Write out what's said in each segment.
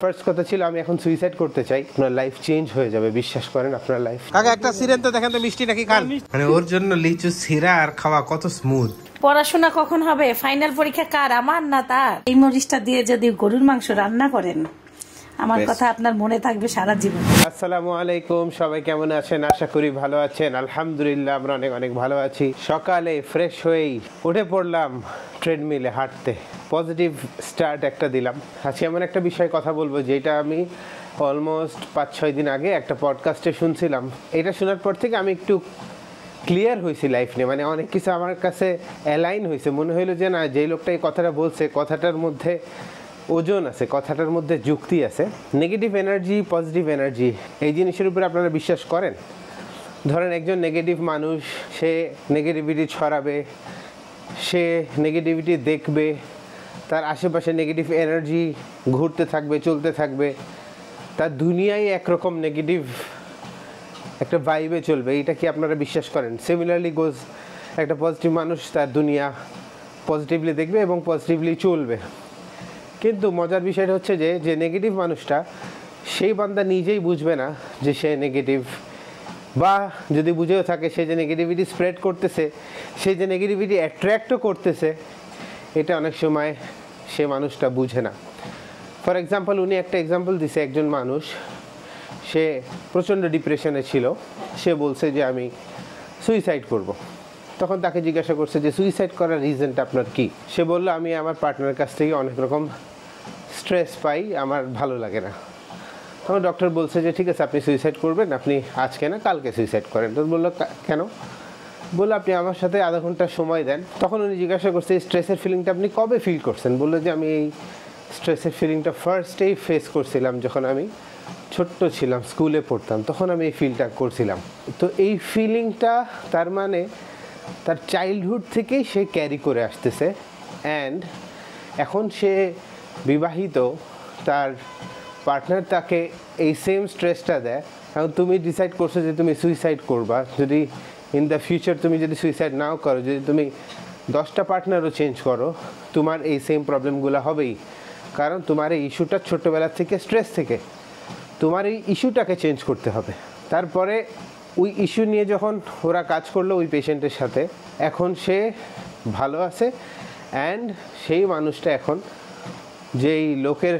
First কথা ছিল আমি এখন সুইসাইড করতে চাই, আপনার লাইফ চেঞ্জ হয়ে যাবে, বিশ্বাস করেন আপনার লাইফ। কাকা একটা সিরেন তো দেখেন তো মিষ্টি নাকি খান, মানে ওর জন্য লিচু ছিঁড়া আর খাওয়া কত স্মুথ। পড়াশোনা কখন হবে? ফাইনাল পরীক্ষা কার, আমার না তার? এই মরিচটা দিয়ে যদি গরুর মাংস রান্না করেন আমার কথা আপনার মনে থাকবে সারা জীবন। আসসালামু আলাইকুম, সবাই কেমন আছেন? আশা করি ভালো আছেন। আলহামদুলিল্লাহ আমরা অনেক অনেক ভালো আছি। সকালে ফ্রেশ হয়েই উঠে পড়লাম ট্রেডমিলে হাঁটতে, পজিটিভ স্টার্ট একটা দিলাম। আজকে এমন একটা বিষয়ে কথা বলবো যেটা আমি অলমোস্ট 5-6 দিন আগে একটা পডকাস্টে শুনছিলাম। এটা শোনার পর থেকে আমি একটু ক্লিয়ার হয়েছি লাইফ নিয়ে, মানে অনেক কিছু আমার কাছে অ্যালাইন হয়েছে। মনে হইলো যে না, যেই লোকটা এই কথাটা বলছে কথাটার মধ্যে ওজন আছে, কথাটার মধ্যে যুক্তি আছে। নেগেটিভ এনার্জি, পজিটিভ এনার্জি, এই জিনিসের উপরে আপনারা বিশ্বাস করেন? ধরেন একজন নেগেটিভ মানুষ, সে নেগেটিভিটি ছড়াবে, সে নেগেটিভিটি দেখবে, তার আশেপাশে নেগেটিভ এনার্জি ঘুরতে থাকবে, চলতে থাকবে, তার দুনিয়ায় একরকম নেগেটিভ একটা ভাইবে চলবে। এইটা কি আপনারা বিশ্বাস করেন? সিমিলারলি গোজ, একটা পজিটিভ মানুষ তার দুনিয়া পজিটিভলি দেখবে এবং পজিটিভলি চলবে। কিন্তু মজার বিষয়টা হচ্ছে যে নেগেটিভ মানুষটা, সেই বান্দা নিজেই বুঝবে না যে সে নেগেটিভ, বা যদি বুঝেও থাকে সে যে নেগেটিভিটি স্প্রেড করতেছে, সে যে নেগেটিভিটি অ্যাট্রাক্টও করতেছে, এটা অনেক সময় সে মানুষটা বুঝে না। ফর এক্সাম্পল, উনি একটা এক্সাম্পল দিছে, একজন মানুষ, সে প্রচণ্ড ডিপ্রেশনে ছিল, সে বলছে যে আমি সুইসাইড করব। তখন তাকে জিজ্ঞাসা করছে যে সুইসাইড করার রিজনটা আপনার কি? সে বললো আমি আমার পার্টনারের কাছ থেকে অনেক রকম স্ট্রেস পাই, আমার ভালো লাগে না। তখন ডক্টর বলছে যে ঠিক আছে, আপনি সুইসাইড করবেন, আপনি আজকে না কালকে সুইসাইড করেন। তো বললো কেন? বললো আপনি আমার সাথে আধা ঘন্টা সময় দেন। তখন উনি জিজ্ঞাসা করছে এই স্ট্রেসের ফিলিংটা আপনি কবে ফিল করছেন? বললো যে আমি এই স্ট্রেসের ফিলিংটা ফার্স্টেই ফেস করছিলাম যখন আমি ছোট্ট ছিলাম, স্কুলে পড়তাম, তখন আমি এই ফিলটা করছিলাম। তো এই ফিলিংটা তার মানে তার চাইল্ডহুড থেকেই সে ক্যারি করে আসতেছে। অ্যান্ড এখন সে বিবাহিত, তার পার্টনার তাকে এই সেম স্ট্রেসটা দেয়। এখন তুমি ডিসাইড করছো যে তুমি সুইসাইড করবা, যদি ইন দ্য ফিউচার তুমি যদি সুইসাইড নাও করো, যদি তুমি 10টা পার্টনারও চেঞ্জ করো, তোমার এই সেম প্রবলেমগুলো হবেই। কারণ তোমার এই ইস্যুটা ছোটোবেলা থেকে স্ট্রেস থেকে, তোমার এই ইস্যুটাকে চেঞ্জ করতে হবে। তারপরে ওই ইস্যু নিয়ে যখন ওরা কাজ করলো ওই পেশেন্টের সাথে, এখন সে ভালো আছে। অ্যান্ড সেই মানুষটা এখন যেই লোকের,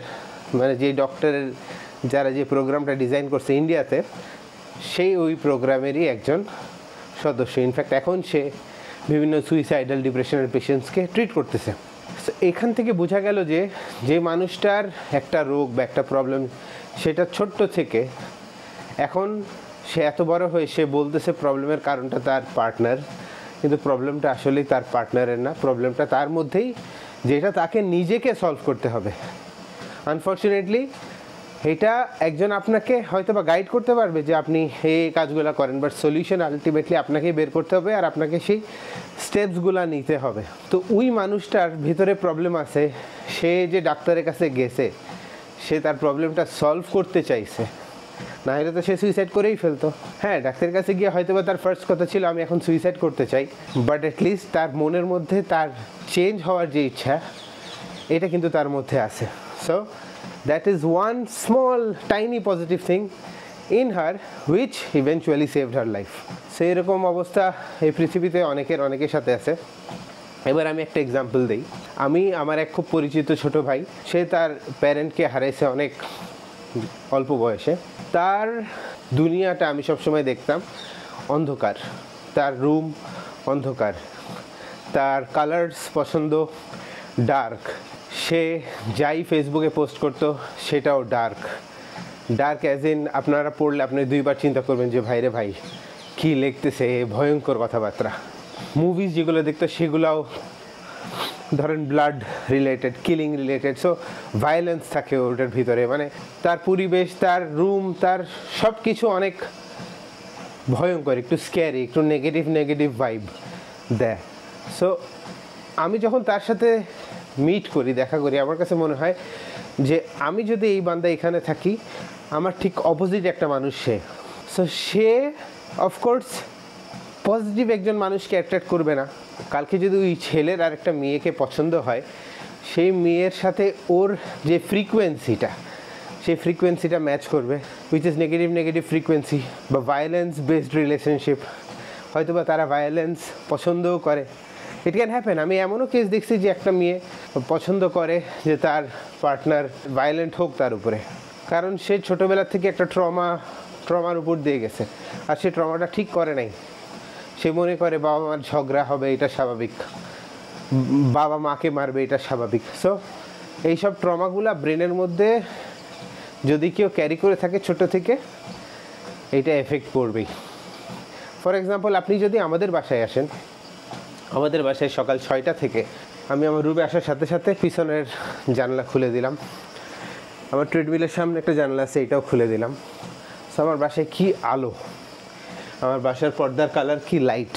মানে যেই ডক্টরের যারা যে প্রোগ্রামটা ডিজাইন করছে ইন্ডিয়াতে, সেই ওই প্রোগ্রামেরই একজন সদস্য। ইনফ্যাক্ট এখন সে বিভিন্ন সুইসাইডাল ডিপ্রেশনের পেশেন্টসকে ট্রিট করতেছে। এখান থেকে বোঝা গেল যে মানুষটার একটা রোগ বা একটা প্রবলেম, সেটা ছোট্ট থেকে এখন সে এত বড় হয়ে সে বলতেছে প্রবলেমের কারণটা তার পার্টনার, কিন্তু প্রবলেমটা আসলেই তার পার্টনারের না, প্রবলেমটা তার মধ্যেই, যেটা তাকে নিজেকে সলভ করতে হবে। আনফর্চুনেটলি এটা একজন আপনাকে হয়তো বা গাইড করতে পারবে যে আপনি এই কাজগুলো করেন, বাট সলিউশন আলটিমেটলি আপনাকেই বের করতে হবে আর আপনাকে সেই স্টেপসগুলো নিতে হবে। তো ওই মানুষটার ভিতরে প্রবলেম আছে, সে যে ডাক্তারের কাছে গেছে, সে তার প্রবলেমটা সলভ করতে চাইছে, না হলে তো সে সুইসাইড করেই ফেলতো। হ্যাঁ, ডাক্তারের কাছে গিয়ে হয়তো বা তার ফার্স্ট কথা ছিল আমি এখন সুইসাইড করতে চাই, বাট অ্যাটলিস্ট তার মনের মধ্যে তার চেঞ্জ হওয়ার যে ইচ্ছা, এটা কিন্তু তার মধ্যে আছে। So that is one small tiny positive thing in her which eventually saved her life. সেই রকম অবস্থা এই পৃথিবীতে অনেকের সাথে আছে। এবার আমি একটা এক্সাম্পল দিই। আমার এক খুব পরিচিত ছোট ভাই, সে তার প্যারেন্টকে হারাইছে অনেক অল্প বয়সে। তার দুনিয়াটা আমি সবসময় দেখতাম অন্ধকার, তার রুম অন্ধকার, তার কালার্স পছন্দ ডার্ক, সে যাই ফেসবুকে পোস্ট করতো সেটাও ডার্ক অ্যাজ ইন আপনারা পড়লে আপনি দুইবার চিন্তা করবেন যে ভাইরে ভাই কী লিখতেছে, ভয়ঙ্কর কথাবার্তা। মুভিজ যেগুলো দেখতো সেগুলোও ধরেন blood related, killing related, so violence থাকে ওটার ভিতরে। মানে তার পরিবেশ, তার রুম, তার সব কিছু অনেক ভয়ঙ্কর, একটু স্ক্যারি, একটু নেগেটিভ ভাইব দেয়। সো আমি যখন তার সাথে মিট করি, দেখা করি, আমার কাছে মনে হয় যে আমি যদি এই বান্দা এখানে থাকি, আমার ঠিক অপোজিট একটা মানুষ সে। সো সে অফকোর্স পজিটিভ একজন মানুষকে অ্যাট্রাক্ট করবে না। কালকে যদি ওই ছেলের আর একটা মেয়েকে পছন্দ হয়, সেই মেয়ের সাথে ওর যে ফ্রিকোয়েন্সিটা, সেই ফ্রিকোয়েন্সিটা ম্যাচ করবে, উইচ ইজ নেগেটিভ ফ্রিকোয়েন্সি বা ভায়োলেন্স বেসড রিলেশনশিপ। হয়তো বা তারা ভায়োলেন্স পছন্দও করে, ইট ক্যান হ্যাপেন। আমি এমনও কেস দেখছি যে একটা মেয়ে পছন্দ করে যে তার পার্টনার ভায়োলেন্ট হোক তার উপরে, কারণ সে ছোটোবেলা থেকে একটা ট্রমার উপর দিয়ে গেছে, আর সে ট্রমাটা ঠিক করে নাই। সে মনে করে বাবা মার ঝগড়া হবে, এটা স্বাভাবিক, বাবা মাকে মারবে, এটা স্বাভাবিক। সো এইসব ট্রমাগুলা ব্রেনের মধ্যে যদি কেউ ক্যারি করে থাকে ছোট থেকে, এইটা এফেক্ট পড়বেই। ফর এক্সাম্পল, আপনি যদি আমাদের বাসায় আসেন, আমাদের বাসায় সকাল 6টা থেকে আমি আমার রুমে আসার সাথে সাথে পিছনের জানলা খুলে দিলাম, আমার ট্রেডমিলের সামনে একটা জানলা আছে, এটাও খুলে দিলাম। সো আমার বাসায় কি আলো, আমার বাসার পর্দার কালার কি লাইট,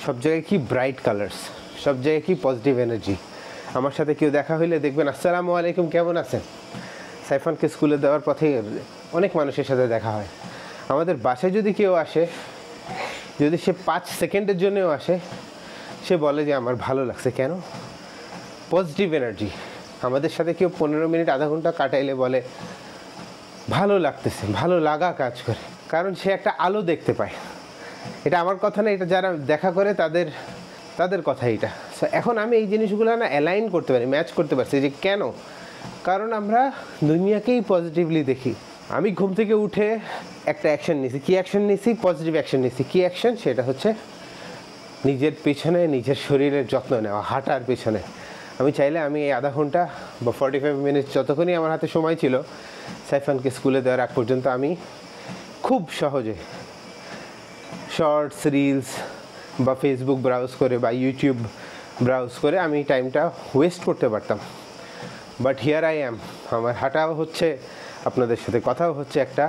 সব জায়গায় কি ব্রাইট কালার্স, সব জায়গায় কি পজিটিভ এনার্জি। আমার সাথে কেউ দেখা হইলে দেখবেন আসসালামু আলাইকুম, কেমন আছেন। সাইফানকে স্কুলে দেওয়ার পথে অনেক মানুষের সাথে দেখা হয়। আমাদের বাসায় যদি কেউ আসে, যদি সে 5 সেকেন্ডের জন্যও আসে, সে বলে যে আমার ভালো লাগছে। কেন? Positive energy. আমাদের সাথে কেউ 15 মিনিট আধা ঘন্টা কাটাইলে বলে ভালো লাগতেছে, ভালো লাগা কাজ করে, কারণ সে একটা আলো দেখতে পায়। এটা আমার কথা না, এটা যারা দেখা করে তাদের কথা এটা। সো এখন আমি এই জিনিসগুলো না অ্যালাইন করতে পারি, ম্যাচ করতে পারছি যে কেন, কারণ আমরা দুনিয়াকেই পজিটিভলি দেখি। আমি ঘুম থেকে উঠে একটা অ্যাকশন নিছি, কী অ্যাকশন নিছি? পজিটিভ অ্যাকশন নিছি। কী অ্যাকশন? সেটা হচ্ছে নিজের পিছনে, নিজের শরীরের যত্ন নেওয়া, হাঁটার পিছনে। আমি চাইলে আমি এই আধা ঘন্টা বা 45 মিনিট যতক্ষণই আমার হাতে সময় ছিল সাইফানকে স্কুলে দেওয়ার আগ পর্যন্ত, আমি খুব সহজে শর্টস, রিলস বা ফেসবুক ব্রাউজ করে বা ইউটিউব ব্রাউজ করে আমি টাইমটা ওয়েস্ট করতে পারতাম। বাট হিয়ার আই অ্যাম, আমার হাঁটাও হচ্ছে, আপনাদের সাথে কথাও হচ্ছে, একটা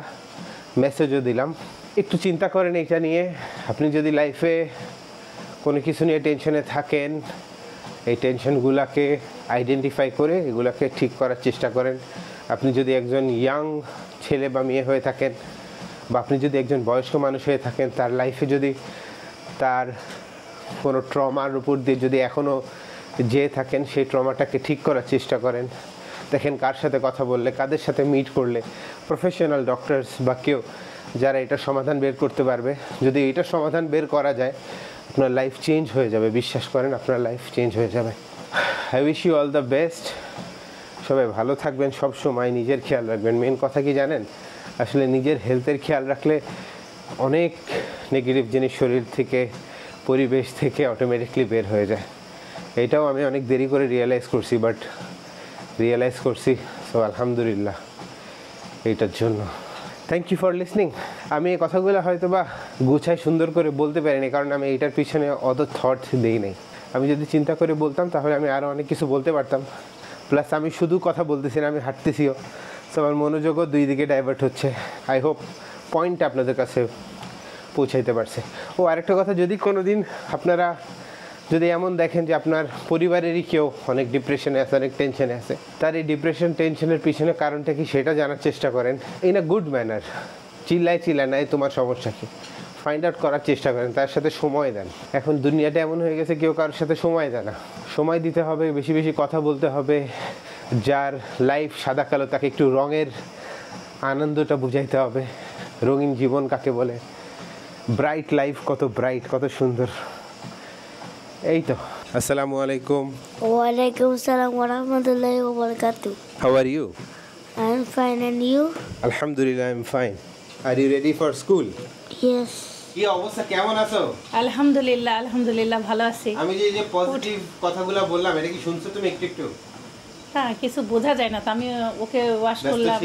মেসেজও দিলাম। একটু চিন্তা করেন এটা নিয়ে। আপনি যদি লাইফে কোনো কিছু নিয়ে টেনশনে থাকেন, এই টেনশনগুলোকে আইডেন্টিফাই করে এগুলোকে ঠিক করার চেষ্টা করেন। আপনি যদি একজন ইয়াং ছেলে বা মেয়ে হয়ে থাকেন, বা আপনি যদি একজন বয়স্ক মানুষ হয়ে থাকেন, তার লাইফে যদি তার কোনো ট্রমার উপর দিয়ে যদি এখনও যেয়ে থাকেন, সেই ট্রমাটাকে ঠিক করার চেষ্টা করেন। দেখেন কার সাথে কথা বললে, কাদের সাথে মিট করলে, প্রফেশনাল ডক্টরস বা কেউ যারা এটা সমাধান বের করতে পারবে। যদি এটা সমাধান বের করা যায়, আপনার লাইফ চেঞ্জ হয়ে যাবে। বিশ্বাস করেন, আপনার লাইফ চেঞ্জ হয়ে যাবে। I wish you all the best. সবাই ভালো থাকবেন, সব সময় নিজের খেয়াল রাখবেন। মেন কথা কি জানেন? আসলে নিজের হেলথের খেয়াল রাখলে অনেক নেগেটিভ জিনিস শরীর থেকে, পরিবেশ থেকে অটোমেটিকলি বের হয়ে যায়। এটাও আমি অনেক দেরি করে রিয়েলাইজ করছি, বাট রিয়েলাইজ করছি। সো আলহামদুলিল্লাহ এইটার জন্য। Thank you for listening. আমি এই কথাগুলো হয়তো বা গুছাই সুন্দর করে বলতে পারিনি, কারণ আমি এটার পিছনে অত থটস দিই নাই। আমি যদি চিন্তা করে বলতাম তাহলে আমি আরও অনেক কিছু বলতে পারতাম। প্লাস আমি শুধু কথা বলতেছি না, আমি হাঁটতেছিও। সো আমার মনোযোগও দুই দিকে ডাইভার্ট হচ্ছে। আই হোপ পয়েন্টটা আপনাদের কাছে পৌঁছাইতে পারছে। ও আরেকটা কথা, যদি কোনো দিন আপনারা যদি এমন দেখেন যে আপনার পরিবারেরই কেউ অনেক ডিপ্রেশনে আছে, অনেক টেনশনে আছে, তার এই ডিপ্রেশন টেনশনের পিছনে কারণটা কি সেটা জানার চেষ্টা করেন। ইন আ গুড ম্যানার, চিল্লায় নাই তোমার সমস্যা কি, ফাইন্ড আউট করার চেষ্টা করেন, তার সাথে সময় দেন। এখন দুনিয়াটা এমন হয়ে গেছে কেউ কারোর সাথে সময় দেয় না। সময় দিতে হবে, বেশি বেশি কথা বলতে হবে। যার লাইফ সাদা কালো, তাকে একটু রঙের আনন্দটা বুঝাইতে হবে। রঙিন জীবন কাকে বলে, ব্রাইট লাইফ, কত ব্রাইট, কত সুন্দর। এই তো। আসসালামু আলাইকুম। ওয়ালাইকুম আসসালাম ওয়া রাহমাতুল্লাহি ওয়া বারাকাতুহু। How are you? I'm fine and you? Alhamdulillah, I'm fine. Are you ready for school? Yes. কি অবস্থা, কেমন আছো? আলহামদুলিল্লাহ, আলহামদুলিল্লাহ ভালো আছি। আমি যে পজিটিভ কথাগুলো বললাম, এটা কি শুনছো তুমি একটু? হ্যাঁ, কিছু বোঝা যায় না তো, আমি ওকে ওয়াশ করলাম,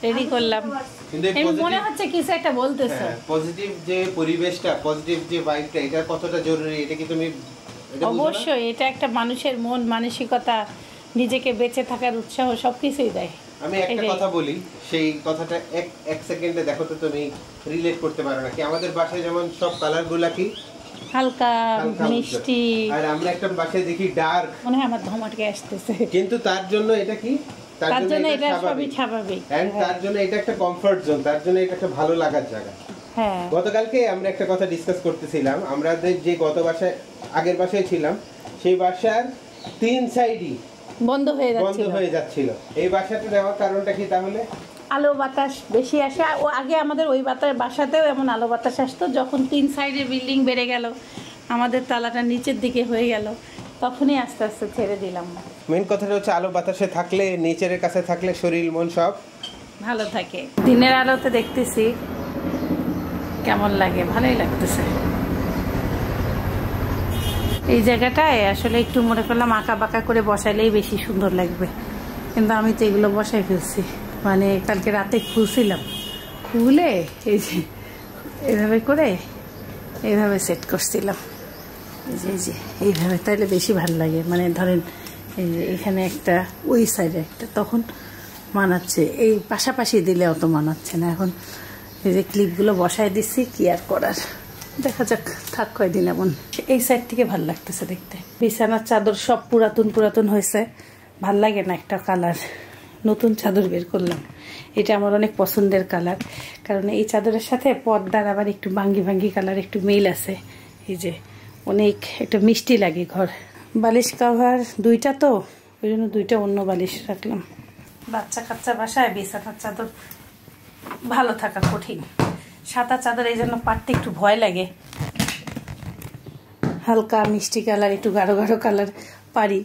রেডি করলাম, কিন্তু এমনি মনে হচ্ছে কিছু একটা বলতেছো। পজিটিভ যে পরিবেশটা, পজিটিভ যে ভাইবটা, এটা কতটা জরুরি, এটা কি তুমি অবশ্যই এটা একটা মানুষের মন মানসিকতা, নিজেকে বেঁচে থাকার উৎসাহ সবকিছুই দেয়। আমি একটা কথা বলি, সেই কথাটা এক সেকেন্ডে দেখো তো তুমি রিলেট করতে পারো নাকি? আমাদের বাসায় যেমন সব কালারগুলা কি হালকা মিষ্টি, আর আমরা একটা বাসায় দেখি ডার্ক, মনে হয় আমার ধমটকে আসতেছে, কিন্তু তার জন্য এটা কি, তার জন্য এটা সবই স্বাভাবিক, এন্ড তার জন্য এটা একটা কমফর্ট জোন, তার জন্য এটা একটা ভালো লাগার জায়গা। হ্যাঁ, গতকালকে আমরা একটা কথা ডিসকাস করতেছিলাম, আমরা যে গত বাসায় আগের বাসায় ছিলাম, সেই বাসার 3 সাইডই বন্ধ হয়ে বন্ধ হয়ে যাচ্ছিল। এই বাসাটা নেওয়ার কারণটা কি তাহলে? আলো বাতাস বেশি আসে। ও আগে আমাদের ওই বাসাতেও এমন আলো বাতাস আসতো, যখন 3 সাইডে বিল্ডিং বেড়ে গেল, আমাদের তালাটা নিচের দিকে হয়ে গেল, তখনই আস্তে আস্তে ছেড়ে দিলাম। মেন কথাটা হচ্ছে আলো বাতাসে থাকলে, নেচারের কাছে থাকলে শরীর মন সব ভালো থাকে। দিনের আলোতে দেখতেছি কেমন লাগে, ভালোই লাগতেছে। এই জায়গাটায় আসলে একটু মনে করলাম আঁকা বাঁকা করে বসাইলেই বেশি সুন্দর লাগবে, কিন্তু আমি তো এগুলো বসাই ফেলছি। মানে কালকে রাতে খুলছিলাম, খুলে এই যে এভাবে করে এইভাবে সেট করছিলাম, এই যে এইভাবে, তাইলে বেশি ভালো লাগে। মানে ধরেন এই যে এখানে একটা, ওই সাইডে একটা, তখন মানাচ্ছে। এই পাশাপাশি দিলে অত মানাচ্ছে না। এখন এই যে ক্লিপগুলো বসায় দিচ্ছি, কি আর করার, দেখা যাক, থাক কয়দিন এমন। এই সাইড থেকে ভাল লাগতেছে দেখতে। বিছানার চাদর সব পুরাতন পুরাতন হয়েছে, ভাল লাগে না একটা কালার। নতুন চাদর বের করলাম, এটা আমার অনেক পছন্দের কালার, কারণ এই চাদরের সাথে পর্দার আবার একটু ভাঙ্গি ভাঙ্গি কালার একটু মিল আছে। এই যে অনেক একটা মিষ্টি লাগে ঘর। বালিশ কভার 2টা, তো ওই জন্য 2টা অন্য বালিশ রাখলাম। বাচ্চা কাচ্চা বাসায় বিছানার চাদর ভালো থাকা কঠিন। সাদা চাদর এই জন্য পাড়তে একটু ভয় লাগে, হালকা মিষ্টি কালার, একটু গাঢ় গাঢ় কালার পারি।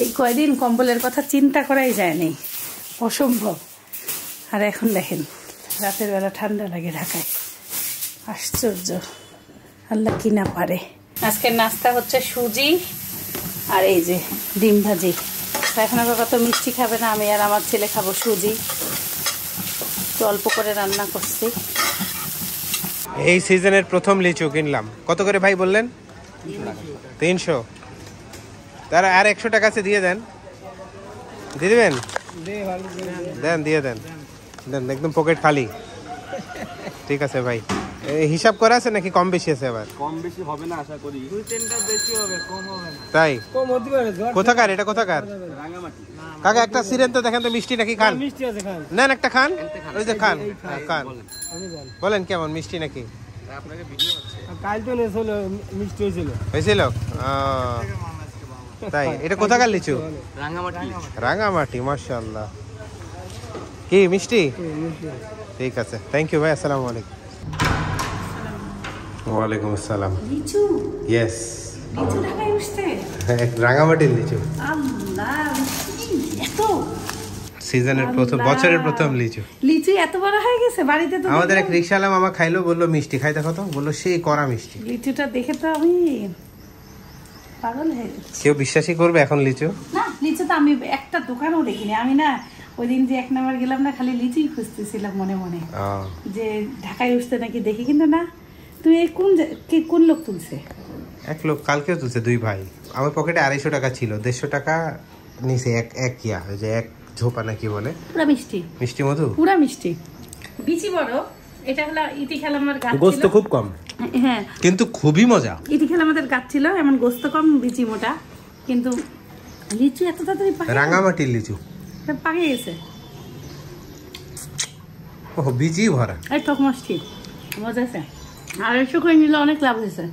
এই কয়দিন কম্বলের কথা চিন্তা করাই যায় নাই, অসম্ভব। আর এখন দেখেন রাতের বেলা ঠান্ডা লাগে ঢাকায়, আশ্চর্য, আল্লাহ কি না পারে। আজকের নাস্তা হচ্ছে সুজি আর এই যে ডিম ভাজি। এখন আবার কত মিষ্টি খাবে না, আমি আর আমার ছেলে খাবো সুজি, তো অল্প করে রান্না করছি। এই সিজনের প্রথম লিচু কিনলাম। কত করে ভাই বললেন? 300। তারা আর 100 টাকা আছে, দিয়ে দেন। দিয়ে দেবেন? দেন, দিয়ে দেন, দেন, একদম পকেট খালি। ঠিক আছে ভাই। হিসাব করা আছে নাকি কম বেশি আছে? আবার কম বেশি হবে না আশা করি, 2-3টা বেশি হবে, কম হবে না। তাই? কম হতে পারে। কোথাকার এটা? কোথাকার? রাঙ্গামাটি। কাকা একটা সিরেন তো দেখেন তো, মিষ্টি নাকি খান? মিষ্টি আছে, খান। নেন একটা খান, ওই যে খান, খান। আমি বল, বলেন কেমন মিষ্টি নাকি? আপনাকে ভিডিও হচ্ছে। কাল তো নেছিল, মিষ্টি হয়েছিল। হয়েছিল? তাই? এটা কোথাকার লিচু? রাঙ্গামাটি। রাঙ্গামাটি, মাশাআল্লাহ। কি মিষ্টি? ঠিক আছে, থ্যাংক ইউ ভাই। আসসালামু আলাইকুম। ওয়ালাইকুম আসসালাম। লিচু, ইয়েস, লিচু ঢাকায় উঠছে। রাঙ্গামাটির লিচু। আল্লাহ, এত সিজনের প্রথম, বছরের প্রথম লিচু। লিচু এত বড় হয়ে গেছে বাড়িতে। তো আমাদের এক রিকশাওয়ালা মামা খাইলো, বললো মিষ্টি, খাই দেখো তো, বললো সেই কড়া মিষ্টি। লিচুটা দেখে তো আমি পাগল হয়ে গেছি। কেউ বিশ্বাসই করবে এখন লিচু? না, লিচু তো আমি একটা দোকানও দেখিনি। আমি না ওই দিন যে 1 নম্বর গেলাম না, খালি লিচুই খুঁজতেছিলাম মনে মনে, যে ঢাকায় উঠতে নাকি দেখি, কিন্তু না। তুই কোন লোক তুলছে? এক লোক কালকেও তুলছে, 2 ভাই। আমার পকেটে 250 টাকা ছিল, 150 টাকা নিচে এক কিয়া, ওই যে এক ঝোপা নাকি বলে, পুরা মিষ্টি, মিষ্টি মধু, পুরা মিষ্টি, বিচি বড়। এটা হলো ইতি খেলা, আমার গাছ ছিল। গোস্ত খুব কম, হ্যাঁ, কিন্তু খুবই মজা। ইতি খেলা আমাদের গাছ ছিল, এমন গোস্ত কম, বিচি মোটা, কিন্তু লিচু এত তাড়াতাড়ি পাকে। রাঙামাটির লিচু পাকে গেছে, ও বিচি ভরা। এই টক মিষ্টি, মজা আছে। 250 করে নিলে অনেক লাভ হয়েছে।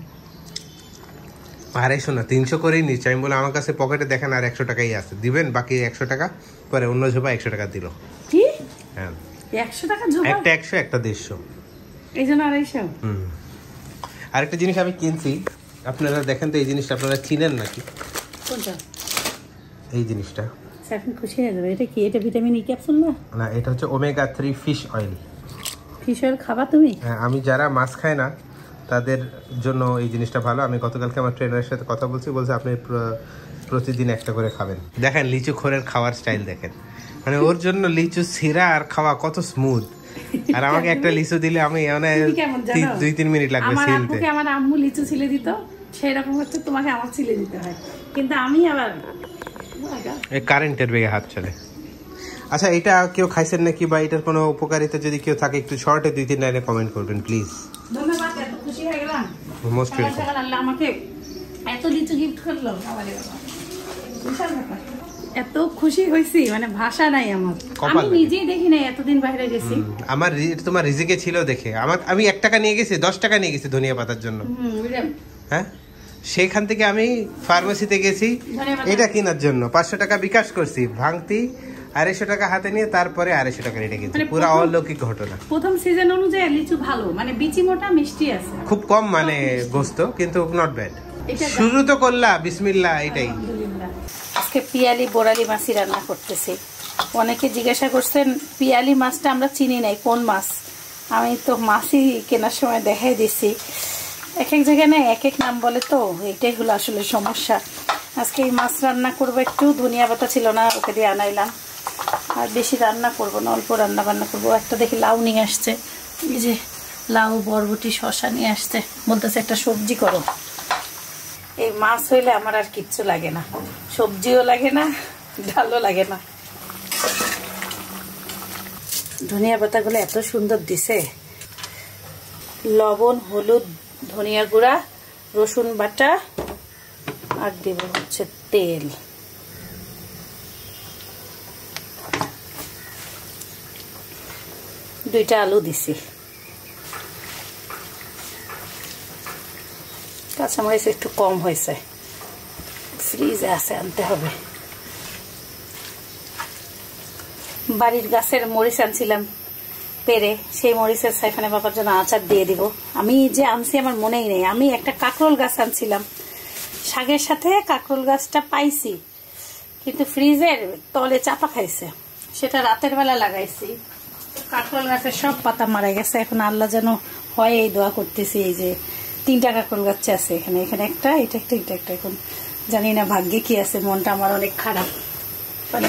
250 না, 300 করেই নিচ্ছে। আমি বলে আমার কাছে পকেটে দেখেন আর 100 টাকাই আছে, দিবেন বাকি 100 টাকা পরে অন্য ঝোপা 100 টাকা দিল। কি? হ্যাঁ, 100 টাকা ঝোপা? একটা 100, একটা 150। এই জন্য 250। আরেকটা জিনিস আমি কিনছি, আপনারা দেখেন তো, এই জিনিসটা আপনারা চিনেন নাকি? কোনটা? এই জিনিসটা এখন খুশি হয়ে যাবে। এটা কি? এটা ভিটামিন ই ক্যাপসুল না? না, এটা হচ্ছে omega 3 fish oil. Fish oil খাবা তুমি? হ্যাঁ, আমি যারা মাছ খায় না তাদের জন্য এই জিনিসটা ভালো। আমি গতকালকে আমার ট্রেনারের সাথে কথা বলছি, বলছে আপনি প্রতিদিন একটা করে খাবেন। দেখেন লিচু খোরের খাওয়ার স্টাইল দেখেন, মানে ওর জন্য লিচু ছিঁড়া আর খাওয়া কত স্মুথ। আর আমাকে একটা লিচু দিলে আমি 2-3 মিনিট লাগবে ছিলতে। আমার আম্মু লিচু ছিলে দিত, সেই রকম হচ্ছে তোমাকে আমার ছিলে দিতে হয়, কিন্তু আমি আবার এই কারেন্টের বেগে হাত চলে। আচ্ছা, এটা কেউ খাইছেন নাকি, বা এটার কোনো উপকারিতা যদি কেউ থাকে, একটু শর্টে 2-3 লাইনে কমেন্ট করবেন প্লিজ। ধন্যবাদ, এত খুশি হয়ে গেলাম। Most welcome. আল্লাহ আমাকে এত লিচু গিফট করলো, বিশাল ব্যাপার। এত খুশি হয়েছি, মানে ভাষা নাই আমার। আমি নিজেই দেখি নাই, এতদিন বাইরে গেছি। আমার তোমার রিজিকে ছিল দেখে, আমি 1 টাকা নিয়ে গেছি, 10 টাকা নিয়ে গেছি ধনিয়া পাতার জন্য। হ্যাঁ, সেখান থেকে আমি ফার্মেসিতে গেছি এটা কেনার জন্য, 500 টাকা বিকাশ করছি, ভাঙতি 250 টাকা হাতে নিয়ে তারপরে 250 টাকা এটা কিনছি। পুরো অলৌকিক ঘটনা। প্রথম সিজন অনুযায়ী লিচু ভালো, মানে বিচি মোটা মিষ্টি আছে, খুব কম মানে গোস্ত, কিন্তু নট ব্যাড। শুরু তো করলা, বিসমিল্লাহ। এটাই আজকে পিয়ালি বোরালি মাছই রান্না করতেছি। অনেকে জিজ্ঞাসা করছেন পিয়ালি মাছটা আমরা চিনি নাই কোন মাছ। আমি তো মাছই কেনার সময় দেখাই দিছি, এক এক জায়গায় না এক এক নাম বলে, তো এইটাই হলো আসলে সমস্যা। আজকে এই মাছ রান্না করবো, একটু ধনিয়া পাতা ছিল না, ওকে দিয়ে আনাইলাম। আর বেশি রান্না করবো না, অল্প রান্না বান্না করবো। একটা দেখি লাউ নিয়ে আসছে, এই যে লাউ, বরবটি, শশা নিয়ে আসছে, বলতেছে একটা সবজি করো। এই মাছ হইলে আমার আর কিচ্ছু লাগে না, সবজিও লাগে না, ডালও লাগে না। ধনিয়া পাতাগুলো এত সুন্দর দিছে। লবণ, হলুদ, ধনিয়া গুঁড়া, রসুন বাটা, আর দেব হচ্ছে তেল। দুইটা আলু দিছি, কাঁচামরিচ একটু কম হয়েছে, ফ্রিজে আছে, আনতে হবে। বাড়ির গাছের মরিচ আনছিলাম পেরে, সেই মরিচের সাইফানে বাবার জন্য আচার দিয়ে দিব। আমি যে আনছি আমার মনেই নেই। আমি একটা কাঁকরোল গাছ আনছিলাম, শাকের সাথে কাঁকরোল গাছটা পাইছি, কিন্তু ফ্রিজের তলে চাপা খাইছে, সেটা রাতের বেলা লাগাইছি। কাঁকরোল গাছের সব পাতা মারা গেছে। এখন আল্লাহ যেন হয় এই দোয়া করতেছি। এই যে 3টা কাঁকরোল গাছ আছে এখানে, এখানে একটা, এটা একটা, এটা একটা। এখন জানি না ভাগ্যে কি আছে, মনটা আমার অনেক খারাপ। মানে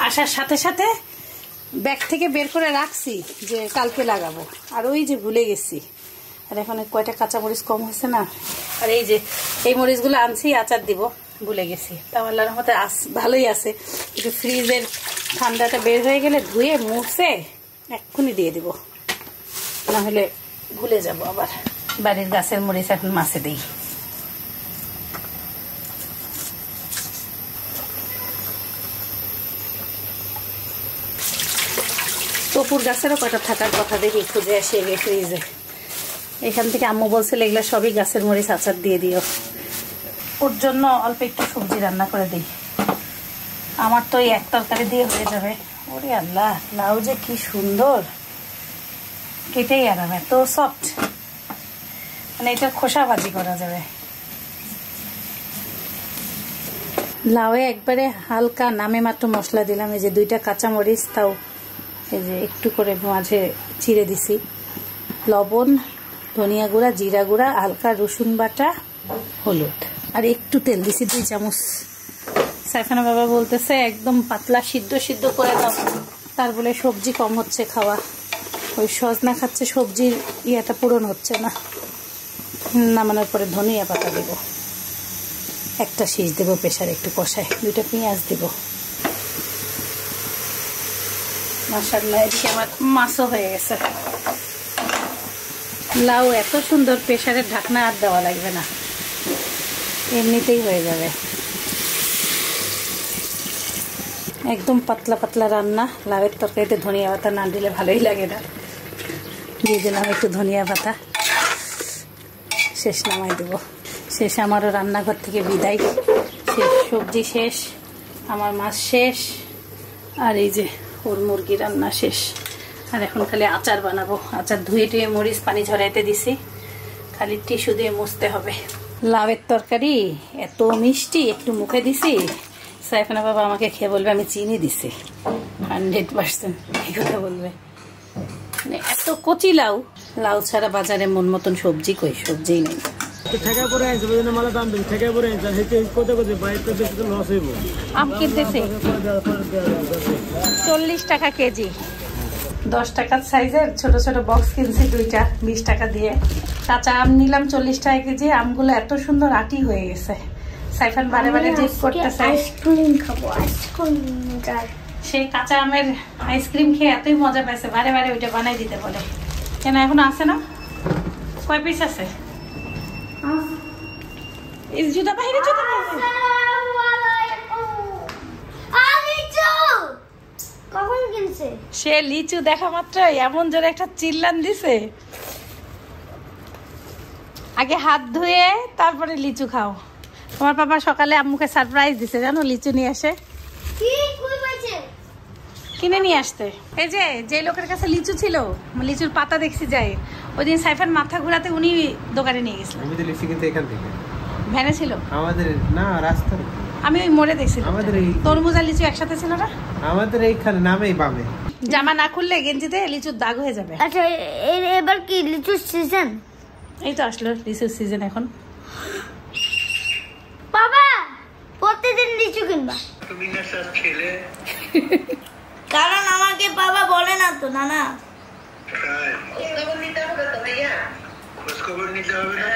আসার সাথে সাথে ব্যাগ থেকে বের করে রাখছি যে কালকে লাগাবো, আর ওই যে ভুলে গেছি। আর এখন কয়টা কাঁচামরিচ কম হয়েছে না। আর এই যে এই মরিচগুলো আনছি আচার দিব, ভুলে গেছি। তা আল্লাহর রহমতে ভালোই আছে। একটু ফ্রিজের ঠান্ডাটা বের হয়ে গেলে ধুয়ে মুছে এক্ষুনি দিয়ে দিব, না হলে ভুলে যাব আবার। বাড়ির গাছের মরিচ এখন মাছে দিই। টপুর গাছেরও কটা থাকার কথা, দেখি খুঁজে আসি আগে ফ্রিজে। এখান থেকে আম্মু বলছিল এগুলো সবই গাছের মরিচ, আচার দিয়ে দিও। ওর জন্য অল্প একটু সবজি রান্না করে দিই, আমার তো এই এক তরকারি দিয়ে হয়ে যাবে। ওরে আল্লাহ, লাউ যে কি সুন্দর, কেটেই আরাম, এত সফট, মানে এটা খোসা ভাজি করা যাবে। লাউয়ে একবারে হালকা নামে মাত্র মশলা দিলাম। এই যে 2টা কাঁচামরিচ, তাও এই যে একটু করে মাঝে চিড়ে দিছি, লবণ, ধনিয়া গুঁড়া, জিরা গুঁড়া, হালকা রসুন বাটা, হলুদ, আর একটু তেল দিছি 2 চামচ। সাইফানা বাবা বলতেছে একদম পাতলা সিদ্ধ সিদ্ধ করে দাও, তার বলে সবজি কম হচ্ছে খাওয়া। ওই সজনা খাচ্ছে, সবজির ইয়েটা পূরণ হচ্ছে না। নামানোর পরে ধনিয়া পাতা দেব, একটা শীষ দেবো প্রেসারে একটু কষায়, 2টা পেঁয়াজ দেব। মাশাআল্লাহ, এদিকে আমার মাছও হয়ে গেছে। লাউ এত সুন্দর, প্রেসারের ঢাকনা আর দেওয়া লাগবে না, এমনিতেই হয়ে যাবে। একদম পাতলা পাতলা রান্না। লাউয়ের তরকারিতে ধনিয়া পাতা না দিলে ভালোই লাগে না। দিয়ে দিলাম একটু ধনিয়া পাতা, শেষ নামাই দেবো। শেষ আমারও রান্নাঘর থেকে বিদায়। শেষ, সবজি শেষ, আমার মাছ শেষ, আর এই যে ওর মুরগি রান্না শেষ। আর এখন খালি আচার বানাবো। আচার ধুয়ে টুয়ে মরিচ পানি ঝরাইতে দিছি, খালি টিস্যু দিয়ে মুছতে হবে। লাউয়ের তরকারি এত মিষ্টি, একটু মুখে দিছি, সাইফানা বাবা আমাকে খেয়ে বলবে আমি চিনি দিছি, 100% এই কথা বলবে। মানে এত কচি লাউ, লাউ ছাড়া বাজারে মন মতন সবজি কই, সবজিই নেই। আম কিনতেছি 40 টাকা কেজি, 10 টাকার সাইজের ছোট ছোট বক্স কিনছি 2টা 20 টাকা দিয়ে। কাঁচা আম নিলাম 40 টাকা কেজি। আমগুলো এত সুন্দর আটি হয়ে গেছে। সাইফান বারে বারে জিদ করতেছে আইসক্রিম খাবো, আইসক্রিম। সেই কাঁচা আমের আইসক্রিম খেয়ে এতই মজা পাইছে, বারে বারে ওইটা বানাই দিতে বলে। কেন এখন আছে না? কয় পিস আছে? জুতা বাহিরে, জুতা বাহিরে। কখন কিনছে? সে লিচু দেখা মাত্র এমন জোরে একটা চিল্লান দিছে। আগে হাত ধুয়ে তারপরে লিচু খাও। তোমার বাবা সকালে আম্মুকে সারপ্রাইজ দিছে জানো, লিচু নিয়ে আসে, কিনে নিয়ে আসতে। এই যে লোকের কাছে লিচু ছিল, লিচুর পাতা দেখছি যায়, ওই দিন সাইফান মাথা ঘুরাতে উনি দোকানে নিয়ে গেছিলেন। আমি তো লিচু কিনতে এখান থেকে, ভ্যানে ছিল আমাদের না রাস্তার, আমি ওই মোড়ে দেখছিলাম। আমাদের এই তরমুজ আর লিচু একসাথে ছিল না? আমাদের এইখানে নামেই বামে। জামা না খুললে গেঞ্জিতে লিচুর দাগ হয়ে যাবে। আচ্ছা এবার কি লিচুর সিজন? এই তো আসলো লিচুর সিজন এখন। বাবা প্রতিদিন লিচু কিনবা? তুমি না সব ছেলে, কারণ আমাকে বাবা বলে না তো নানা। খোঁজখবর নিতে হবে তো ভাইয়া, খোঁজখবর নিতে হবে না।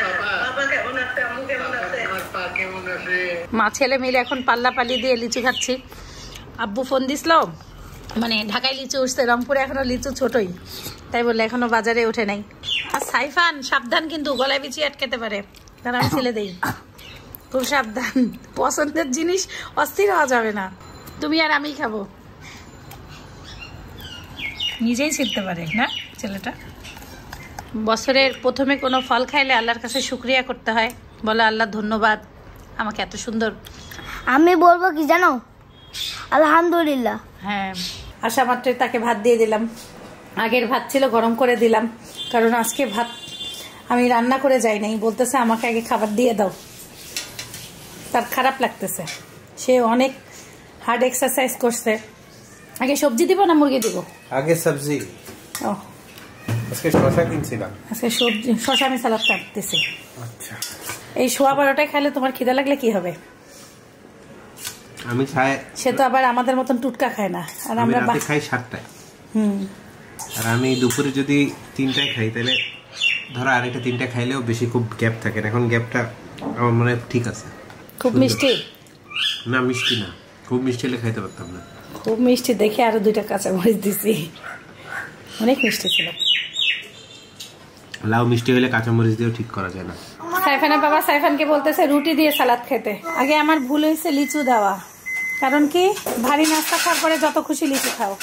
বাবা কেমন আছে, আম্মু কেমন আছে, আমার পা কেমন আছে? মা ছেলে মিলে এখন পাল্লা পাল্লি দিয়ে লিচু খাচ্ছি। আব্বু ফোন দিছিল, মানে ঢাকায় লিচু উঠছে, রংপুরে এখনো লিচু ছোটই, তাই বললে এখনো বাজারে ওঠে নাই। আর সাইফান সাবধান, কিন্তু গলায় বিচি আটকাতে পারে, কারণ আমি ছেলে দেই, খুব সাবধান। পছন্দের জিনিস অস্থির হওয়া যাবে না, তুমি আর আমি খাবো। নিজেই ছিঁড়তে পারে না ছেলেটা। বছরের প্রথমে কোনো ফল খাইলে আল্লাহর কাছে শুকরিয়া করতে হয়, বলে আল্লাহ ধন্যবাদ আমাকে এত সুন্দর। আমি বলবো কি জানো, আলহামদুলিল্লাহ। হ্যাঁ, আসা মাত্রই তাকে ভাত দিয়ে দিলাম। আগের ভাত ছিল গরম করে দিলাম, কারণ আজকে ভাত আমি রান্না করে যাই নাই, বলতেছে আমাকে আগে খাবার দিয়ে দাও। তার খারাপ লাগতেছে, সে অনেক হার্ড এক্সারসাইজ করছে। আগে সবজি দিব না মুরগি দিব? আগে সবজি। ও আজকে শশা কিনছিলাম, আজকে সবজি, শশা আমি সালাদ কাটতেছি। আচ্ছা, এই সোয়া 12টায় খাইলে তোমার খিদা লাগলে কি হবে? আমি খাই, সে তো আবার আমাদের মতন টুটকা খায় না, আর আমি আমরা রাতে খাই 7টায়। হুম, আর আমি দুপুরে যদি 3টায় খাই, তাহলে ধরো আরেকটা 3টা খাইলেও বেশি খুব গ্যাপ থাকে না। এখন গ্যাপটা আমার মনে হয় ঠিক আছে। খুব মিষ্টি না, মিষ্টি না, খুব মিষ্টি হলে খাইতে পারতাম না। খুব মিষ্টি দেখে আরো 2টা কাঁচা মরিচ দিছি, অনেক মিষ্টি ছিল। লাউ মিষ্টি হলে কাঁচামরিচ দিয়েও ঠিক করা যায় না। সাইফানের বাবা সাইফানকে বলতেছে রুটি দিয়ে সালাদ খেতে। আগে আমার ভুল হয়েছে লিচু দেওয়া, কারণ কি ভারী নাস্তা খাওয়ার পরে যত খুশি লিচু খাও।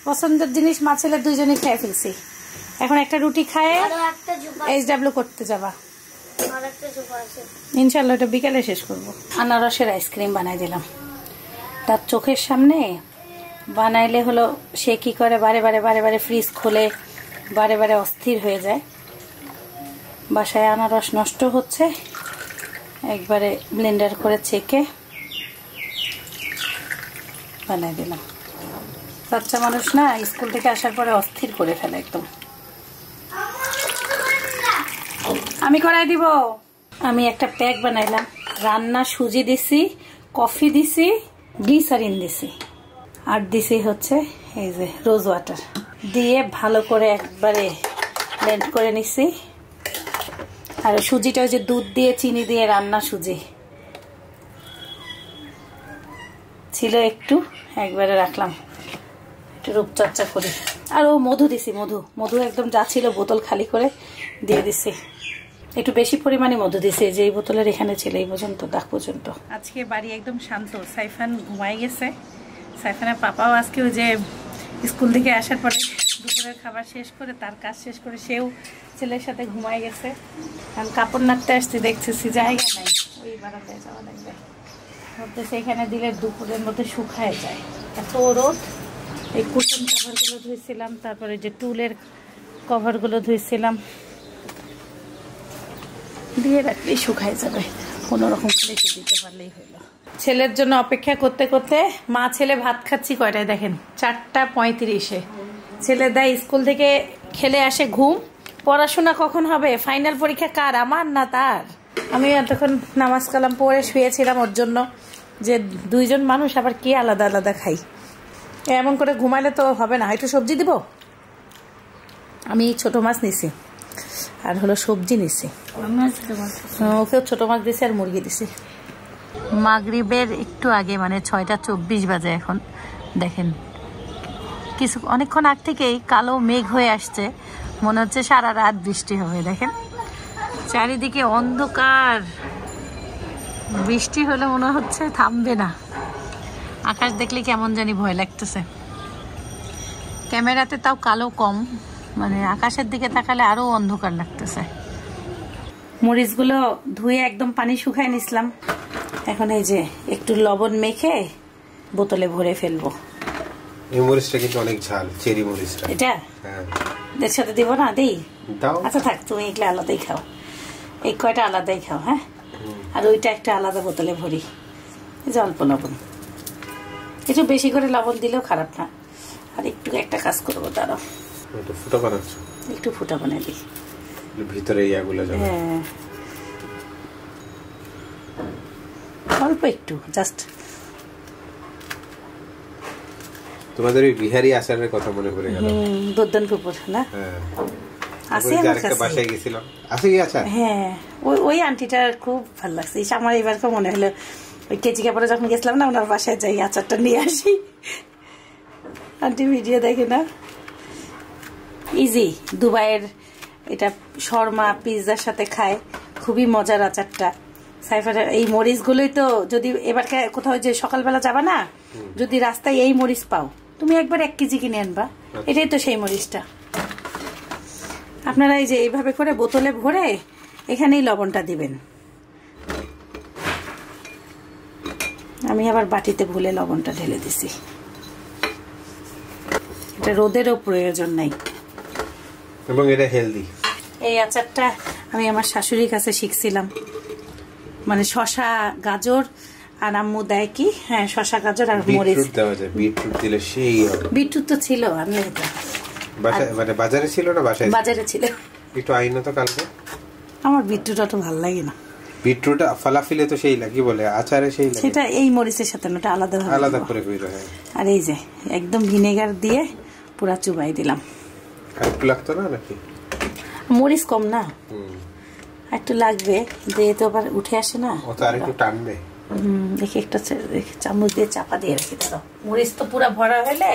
পছন্দের জিনিস মা ছেলে দুইজনই খেয়ে ফেলছি। এখন একটা রুটি খায় SW করতে যাবা, ইনশাল্লাহ এটা বিকালে শেষ করবো। আনারসের আইসক্রিম বানাই দিলাম তার চোখের সামনে। বানাইলে হলো সে কি করে, বারে বারে বারে বারে ফ্রিজ খোলে, বারে বারে অস্থির হয়ে যায়। বাসায় আনারস নষ্ট হচ্ছে, একবারে ব্লেন্ডার করে ছেঁকে বানাই দিলাম। বাচ্চা মানুষ না, স্কুল থেকে আসার পরে অস্থির করে ফেলে একদম। আমি করাই দিব। আমি একটা প্যাক বানাইলাম, রান্না সুজি দিছি, কফি দিছি, গ্লিসারিন দিছি, আর দিছি হচ্ছে এই যে রোজ ওয়াটার দিয়ে ভালো করে একবারে ব্লেন্ড করে নিছি। আর সুজিটা ওই যে দুধ দিয়ে চিনি দিয়ে রান্না সুজি ছিল, একটু একবারে রাখলাম, একটু রূপচর্চা করি। আর ও মধু দিছি, মধু একদম যা ছিল বোতল খালি করে দিয়ে দিছি। একটু বেশি পরিমাণে মধু দিছে, যে এই বোতলের এখানে ছিল এই পর্যন্ত, দাগ পর্যন্ত। আজকে বাড়ি একদম শান্ত, সাইফান ঘুমাই গেছে। সাইফানের পাপাও আজকে ওই যে স্কুল থেকে আসার পরে দুপুরের খাবার শেষ করে, তার কাজ শেষ করে সেও ছেলের সাথে ঘুমাই গেছে। কারণ কাপড় নাড়তে আসছি, দেখতেছি জায়গা নাই, ওই বারান্দায় যাওয়া লাগবে। ভাবতেছে এখানে দিলে দুপুরের মধ্যে শুকায় যায়, এত রোদ। এই কুশন কভারগুলো ধুয়েছিলাম, তারপরে যে টুলের কভারগুলো ধুয়েছিলাম, দিয়ে রাখলেই শুকায় যাবে, কোনো রকম করে দিতে পারলেই হলো। ছেলের জন্য অপেক্ষা করতে করতে মা ছেলে ভাত খাচ্ছি কয়টায় দেখেন, 4:35। ছেলে দেয় স্কুল থেকে, খেলে আসে ঘুম। পড়াশোনা কখন হবে? ফাইনাল পরীক্ষা কার, আমার না তার? আমি এতক্ষণ নামাজ কালাম পড়ে শুয়েছিলাম ওর জন্য, যে দুইজন মানুষ আবার কি আলাদা আলাদা খাই, এমন করে ঘুমাইলে তো হবে না। একটু সবজি দিব, আমি ছোট মাছ নিছি আর হলো সবজি নিছি, ওকেও ছোট মাছ দিছি আর মুরগি দিছি। মাগরিবের একটু আগে, মানে 6:24 বাজে এখন। দেখেন কিছু অনেকক্ষণ আগ থেকেই কালো মেঘ হয়ে আসছে, মনে হচ্ছে সারা রাত বৃষ্টি হবে। দেখেন চারিদিকে অন্ধকার, বৃষ্টি হলে মনে হচ্ছে থামবে না। আকাশ দেখলে কেমন জানি ভয় লাগতেছে। ক্যামেরাতে তাও কালো কম, মানে আকাশের দিকে তাকালে আরো অন্ধকার লাগতেছে। মরিচগুলো ধুয়ে একদম পানি শুকায় নিছিলাম, এখন এই যে একটু লবণ মেখে বোতলে ভরে ফেলবো। এই মরিচটা কিন্তু অনেক ঝাল, চেরি মরিচটা। এটা হ্যাঁ, এর সাথে দিব না? দেই? দাও। আচ্ছা থাক, তুমি এগুলো আলাদাই খাও, এই কয়টা আলাদাই খাও। হ্যাঁ, আর ওইটা একটা আলাদা বোতলে ভরি। এই যে অল্প লবণ, একটু বেশি করে লবণ দিলেও খারাপ না। আর একটু একটা কাজ করবো, দাঁড়াও, একটু ফুটা বানাচ্ছ? একটু ফুটা বানিয়ে দিই, ভিতরে ইয়াগুলো যাবে। হ্যাঁ অল্প একটু, জাস্ট। তোমাদের ওই বিহারি আচারের কথা মনে পড়ে গেল। দুর্দান কুকুর না? হ্যাঁ, আছে ওই যে আমার আরেকটা কাছে। বাসায় গেছিলাম, আছে কি আচার? হ্যাঁ, ওই আন্টিটার খুব ভালো লাগছে। আমার এবারকে মনে হলো ওই কেজি কাপড়ে যখন গেছিলাম না, ওনার বাসায় যাই আচারটা নিয়ে আসি। আন্টি ভিডিও দেখে না? ইজি, দুবাইয়ের এটা শর্মা পিৎজার সাথে খায়, খুবই মজার আচারটা। সাইফারের এই মরিচগুলোই তো, যদি এবার কোথাও যে সকালবেলা যাবা না, যদি রাস্তায় এই মরিচ পাও, তুমি একবার 1 কেজি কিনে আনবা। এটাই তো সেই মরিচটা। আপনারা এই যে এইভাবে করে বোতলে ভরে এখানেই লবণটা দিবেন। আমি আবার বাটিতে ভুলে লবণটা ঢেলে দিছি। এটা রোদেরও প্রয়োজন নাই, এবং এটা হেলদি। এই আচারটা আমি আমার শাশুড়ির কাছে শিখছিলাম। মানে শশা গাজর আর আম্মু দেয় কি, হ্যাঁ শশা গাজর আর মরিচ বিটরুট দেওয়া যায়, বিটরুট দিলে সেই হবে। বিটরুট তো ছিল, আর নেই তো। বাসায় মানে বাজারে ছিল না? বাজারে ছিল। একটু আইনো তো কালকে। আমার বিটরুট অত ভালো লাগে না। বিটরুট ফালাফিলে তো সেই লাগে, বলে আচারে সেই লাগে। সেটা এই মরিচের সাথে না, আলাদা আলাদা করে কইরা। হ্যাঁ, আর এই যে একদম ভিনেগার দিয়ে পুরা চুবাই দিলাম। আর একটু লাগতো না নাকি? মরিচ কম না, একটু লাগবে, দিয়ে তো আবার উঠে আসে না। ও তো আর একটু টানবে। দেখি একটা চামচ দিয়ে চাপা দিয়ে রেখে দাও। মরিচ তো পুরা ভরা হলে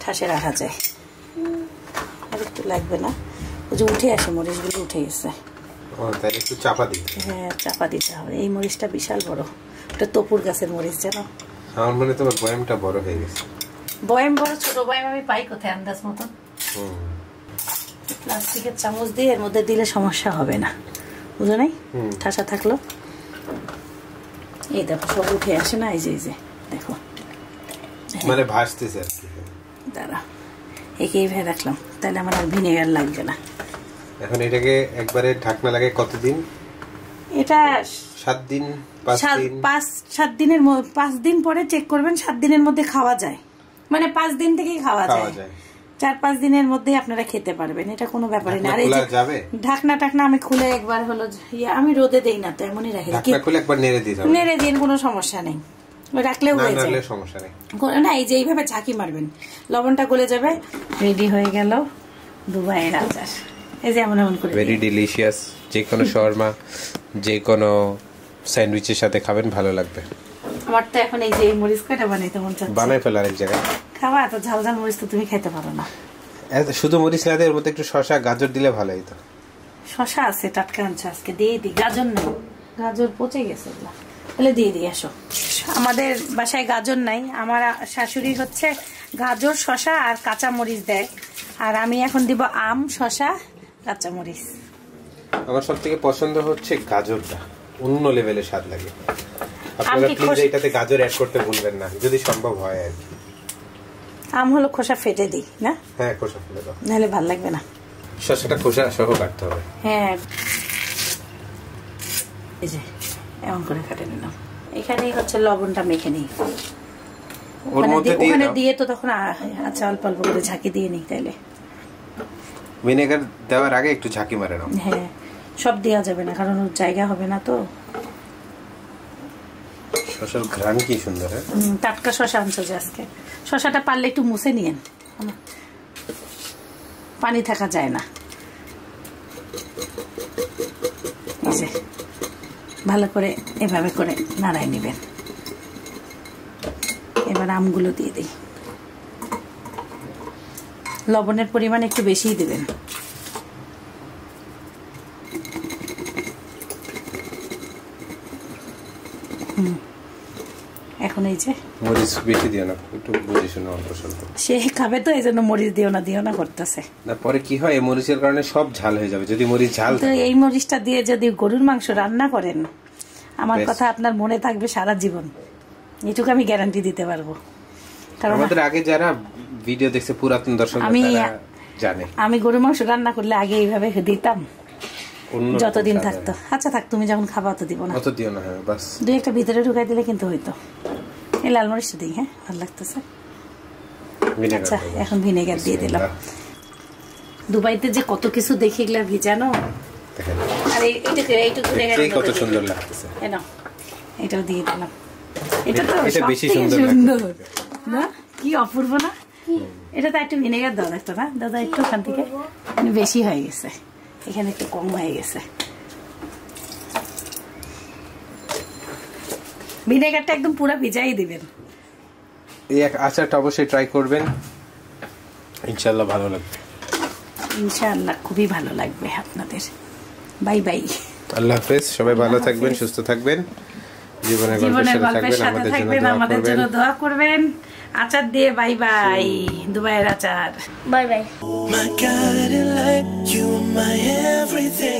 ঠাসে রাখা যায়। আর একটু লাগবে না, ওই যে উঠে আসে, মরিচগুলো উঠে গেছে। ও তাই একটু চাপা দিই। হ্যাঁ, চাপা দিতে হবে। এই মরিচটা বিশাল বড়, ওটা তপুর গাছের মরিচ, জানো? আমার মনে তোমার বয়ামটা বড় হয়ে গেছে। বয়াম বড়, ছোট বয়াম আমি পাই কোথায় আন্দাজ মতন। প্লাস্টিকের চামচ দিয়ে এর মধ্যে দিলে সমস্যা হবে না, বুঝো নাই? ঠাসা থাকলো। এই দেখো সব উঠে আসে না, এই যে দেখো, মানে ভাসতেছে আর কি। দাঁড়া, একে এইভাবে রাখলাম, তাহলে আমার আর ভিনেগার লাগবে না। এখন এটাকে একবারে ঢাকনা লাগে কতদিন? এটা 7 দিন 5 দিন? 5-7 দিনের 5 দিন পরে চেক করবেন, 7 দিনের মধ্যে খাওয়া যায়। মানে 5 দিন থেকেই খাওয়া যায়। 4-5 দিনের মধ্যে আপনারা খেতে পারবেন, এটা কোনো ব্যাপারই না। আর এই যে ঢাকনা টাকনা আমি খুলে একবার হলো, আমি রোদে দেই না তো, এমনই রাখি। খুলে একবার নেড়ে দিই, নেড়ে দিন, কোনো সমস্যা নেই, রাখলেও হয়ে যায়, সমস্যা নেই। না এই যে এইভাবে ঝাঁকি মারবেন, লবণটা গলে যাবে। রেডি হয়ে গেল দুবাইয়ের আচার। এই যে এমন এমন করে, ভেরি ডিলিশিয়াস। যে কোনো শর্মা, যে কোনো স্যান্ডউইচের সাথে খাবেন, ভালো লাগবে। আমার তো এখন এই যে মরিচ কয়টা বানাইতে মন চাচ্ছে, বানাই ফেল আরেক জায়গায়। খাওয়া এত ঝাল ঝাল মরিচ তো তুমি খেতে পারো না। শুধু মরিচ না দিয়ে এর মধ্যে একটু শসা গাজর দিলে ভালো হতো। শসা আছে, টাটকা আনছে আজকে, দিয়ে দিই। গাজর নেই, গাজর পচে গেছে, তাহলে দিয়ে দিই। আসো, আমাদের বাসায় গাজর নাই। আমার শাশুড়ি হচ্ছে গাজর শসা আর কাঁচা মরিচ দেয়, আর আমি এখন দিব আম শসা কাঁচা মরিচ। আমার সব থেকে পছন্দ হচ্ছে গাজরটা, অন্য লেভেলের স্বাদ লাগে। আপনারা প্লিজ এটাতে গাজর অ্যাড করতে ভুলবেন না, যদি সম্ভব হয় আর কি। আম হলো খোসা ফেটে দিই না? হ্যাঁ, খোসা ফেলে দাও, নাহলে ভালো লাগবে না। শসাটা খোসা সহ কাটতে হবে। হ্যাঁ, এই যে এমন করে কাটে নিলাম। এখানেই হচ্ছে লবণটা মেখে নিই, ওখানে দিয়ে তো তখন। আচ্ছা, অল্প অল্প করে ঝাঁকি দিয়ে নিই তাইলে। ভিনেগার দেওয়ার আগে একটু ঝাঁকি মারে নাও। হ্যাঁ, সব দেওয়া যাবে না, কারণ ওর জায়গা হবে না তো। শসার ঘ্রাণ কি সুন্দর। টাটকা শসা আনছো যে আজকে, শসাটা পারলে একটু মুছে নিয়েন, পানি থাকা যায় না। এই যে ভালো করে এভাবে করে নাড়াই নেবেন। এবার আমগুলো দিয়ে দিই, লবণের পরিমাণ একটু বেশিই দেবেন। এখন এখন এই যে মরিচ বেশি দিও না, একটু বুঝে শুনে অল্প স্বল্প। সে খাবে তো এই জন্য মরিচ দিও না করতেছে। না পরে কি হয়, এই মরিচের কারণে সব ঝাল হয়ে যাবে যদি মরিচ ঝাল তো এই মরিচটা দিয়ে যদি গরুর মাংস রান্না করেন, আমার কথা আপনার মনে থাকবে সারা জীবন, এটুকু আমি গ্যারান্টি দিতে পারবো। কারণ আমাদের আগে যারা ভিডিও দেখছে পুরাতন দর্শক জানে আমি গরুর মাংস রান্না করলে আগে এইভাবে দিতাম যতদিন থাকতো। আচ্ছা থাক, তুমি যখন খাবা তো দিব না, অত দিও না। হ্যাঁ বাস দুই একটা ভিতরে ঢুকাই দিলে কিন্তু হইতো। এই লাল মরিচটা দিই, হ্যাঁ ভালো লাগতেছে। আচ্ছা এখন ভিনেগার দিয়ে দিলাম। দুবাইতে যে কত কিছু দেখে গেলাম ভিজানো, আর এইটুকু কত সুন্দর লাগতেছে। এটাও দিয়ে দিলাম। এটা তো বেশি সুন্দর না, কি অপূর্ব না? এটা তো একটু ভিনেগার দাও একটা না দাদা, একটু ওখান থেকে বেশি হয়ে গেছে, এখানে একটু কম হয়ে গেছে। ভিনেগারটা একদম পুরো ভিজাই দিবেন। এই এক আচারটা অবশ্যই ট্রাই করবেন, ইনশাআল্লাহ ভালো লাগবে। ইনশাআল্লাহ খুবই ভালো লাগবে আপনাদের। বাই বাই, আল্লাহ হাফেজ। সবাই ভালো থাকবেন, সুস্থ থাকবেন, জীবনের গল্পের সাথে থাকবেন, আমাদের জন্য দোয়া করবেন। আচার দিয়ে বাই বাই, দুবাইয়ের আচার। Bye bye. My guiding light, you are my everything.